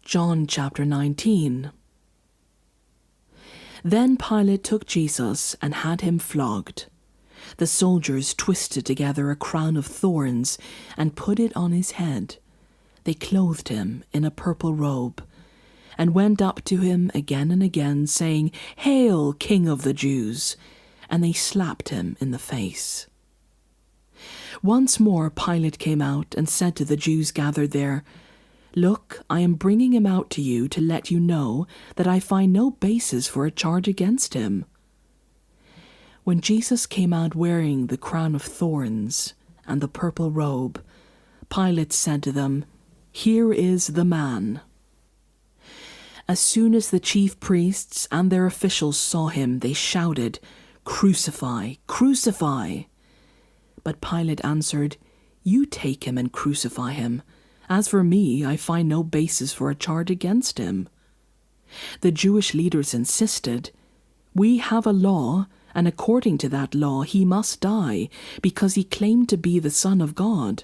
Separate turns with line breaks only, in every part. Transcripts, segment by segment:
John chapter 19. Then Pilate took Jesus and had him flogged. The soldiers twisted together a crown of thorns and put it on his head. They clothed him in a purple robe and went up to him again and again, saying, "Hail, King of the Jews!" And they slapped him in the face. Once more Pilate came out and said to the Jews gathered there, "Look, I am bringing him out to you to let you know that I find no basis for a charge against him." When Jesus came out wearing the crown of thorns and the purple robe, Pilate said to them, "Here is the man." As soon as the chief priests and their officials saw him, they shouted, "Crucify! Crucify!" But Pilate answered, "You take him and crucify him. As for me, I find no basis for a charge against him." The Jewish leaders insisted, "We have a law, and according to that law he must die, because he claimed to be the Son of God."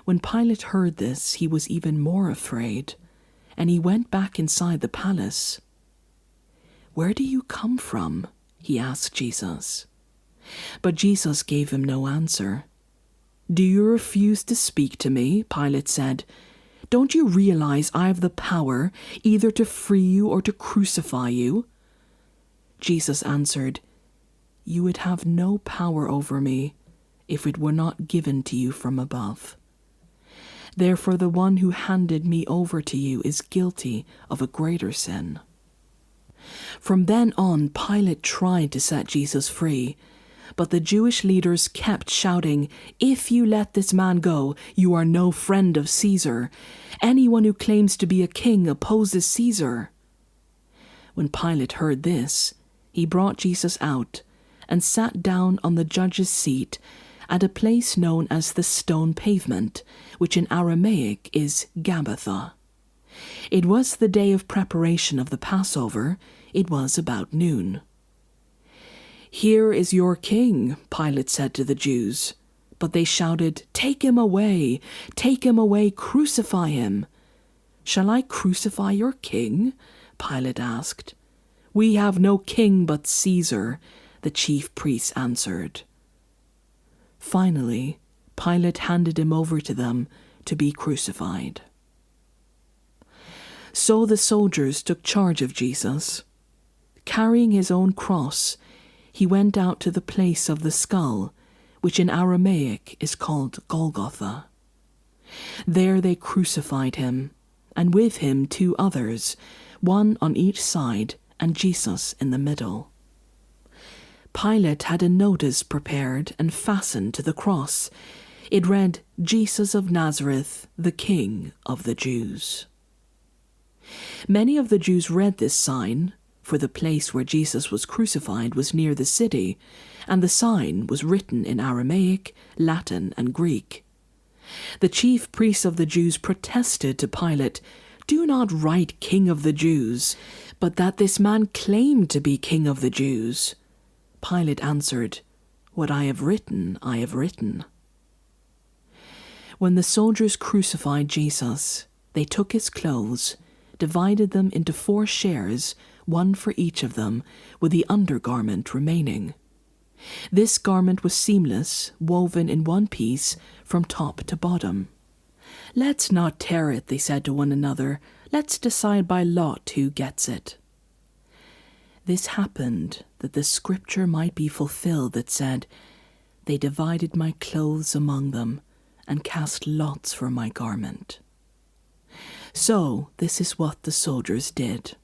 When Pilate heard this, he was even more afraid, and he went back inside the palace. "Where do you come from?" he asked Jesus. But Jesus gave him no answer. "Do you refuse to speak to me?" Pilate said. "Don't you realize I have the power either to free you or to crucify you?" Jesus answered, "You would have no power over me if it were not given to you from above. Therefore the one who handed me over to you is guilty of a greater sin." From then on, Pilate tried to set Jesus free, but the Jewish leaders kept shouting, "If you let this man go, you are no friend of Caesar. Anyone who claims to be a king opposes Caesar." When Pilate heard this, he brought Jesus out and sat down on the judge's seat at a place known as the Stone Pavement, which in Aramaic is Gabbatha. It was the day of preparation of the Passover. It was about noon. "Here is your king," Pilate said to the Jews. But they shouted, take him away, crucify him." "Shall I crucify your king?" Pilate asked. "We have no king but Caesar," the chief priests answered. Finally, Pilate handed him over to them to be crucified. So the soldiers took charge of Jesus. Carrying his own cross, he went out to the place of the skull, which in Aramaic is called Golgotha. There they crucified him, and with him 2 others, one on each side and Jesus in the middle. Pilate had a notice prepared and fastened to the cross. It read, "Jesus of Nazareth, the King of the Jews." Many of the Jews read this sign, for the place where Jesus was crucified was near the city, and the sign was written in Aramaic, Latin, and Greek. The chief priests of the Jews protested to Pilate, "Do not write King of the Jews, but that this man claimed to be King of the Jews." Pilate answered, "What I have written, I have written." When the soldiers crucified Jesus, they took his clothes, divided them into 4 shares, one for each of them, with the undergarment remaining. This garment was seamless, woven in one piece from top to bottom. "Let's not tear it," they said to one another. "Let's decide by lot who gets it." This happened that the scripture might be fulfilled that said, "They divided my clothes among them and cast lots for my garment." So this is what the soldiers did.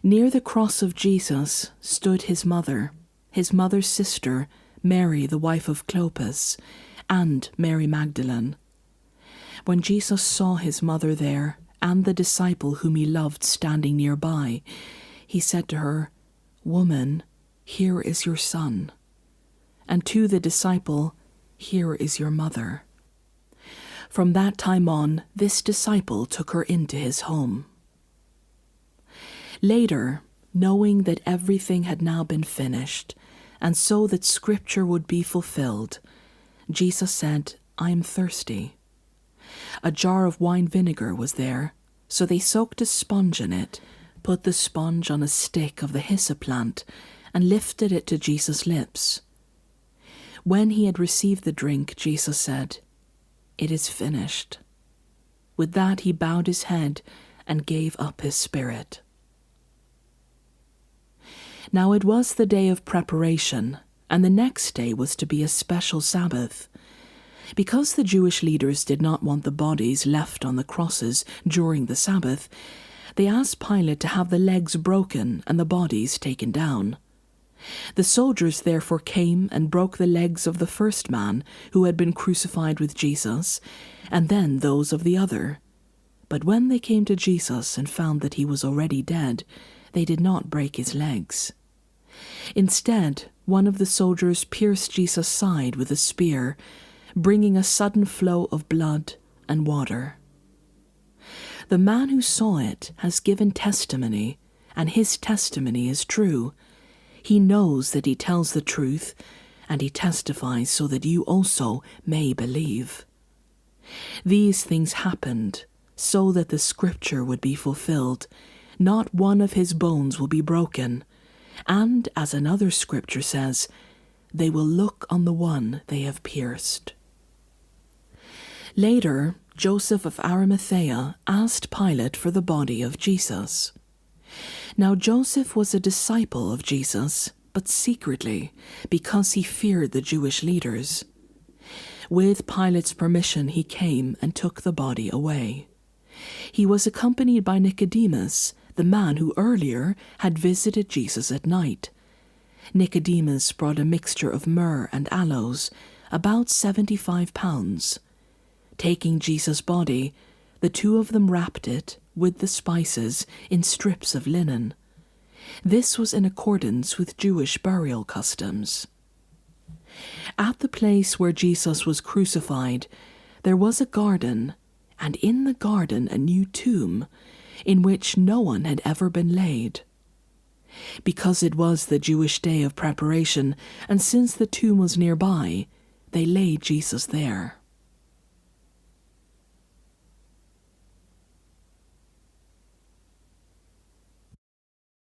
Near the cross of Jesus stood his mother's sister, Mary, the wife of Clopas, and Mary Magdalene. When Jesus saw his mother there and the disciple whom he loved standing nearby, he said to her, "Woman, here is your son." And to the disciple, "Here is your mother." From that time on, this disciple took her into his home. Later, knowing that everything had now been finished, and so that Scripture would be fulfilled, Jesus said, "I am thirsty." A jar of wine vinegar was there, so they soaked a sponge in it, put the sponge on a stick of the hyssop plant, and lifted it to Jesus' lips. When he had received the drink, Jesus said, "It is finished." With that he bowed his head and gave up his spirit. Now it was the day of preparation, and the next day was to be a special Sabbath. Because the Jewish leaders did not want the bodies left on the crosses during the Sabbath, they asked Pilate to have the legs broken and the bodies taken down. The soldiers therefore came and broke the legs of the first man who had been crucified with Jesus, and then those of the other. But when they came to Jesus and found that he was already dead, they did not break his legs. Instead, one of the soldiers pierced Jesus' side with a spear, bringing a sudden flow of blood and water. The man who saw it has given testimony, and his testimony is true. He knows that he tells the truth, and he testifies so that you also may believe. These things happened so that the scripture would be fulfilled. Not one of his bones will be broken. And, as another scripture says, they will look on the one they have pierced. Later, Joseph of Arimathea asked Pilate for the body of Jesus. Now Joseph was a disciple of Jesus, but secretly, because he feared the Jewish leaders. With Pilate's permission, he came and took the body away. He was accompanied by Nicodemus, the man who earlier had visited Jesus at night. Nicodemus brought a mixture of myrrh and aloes, about 75 pounds. Taking Jesus' body, the two of them wrapped it, with the spices, in strips of linen. This was in accordance with Jewish burial customs. At the place where Jesus was crucified, there was a garden, and in the garden a new tomb, in which no one had ever been laid. Because it was the Jewish day of preparation, and since the tomb was nearby, they laid Jesus there.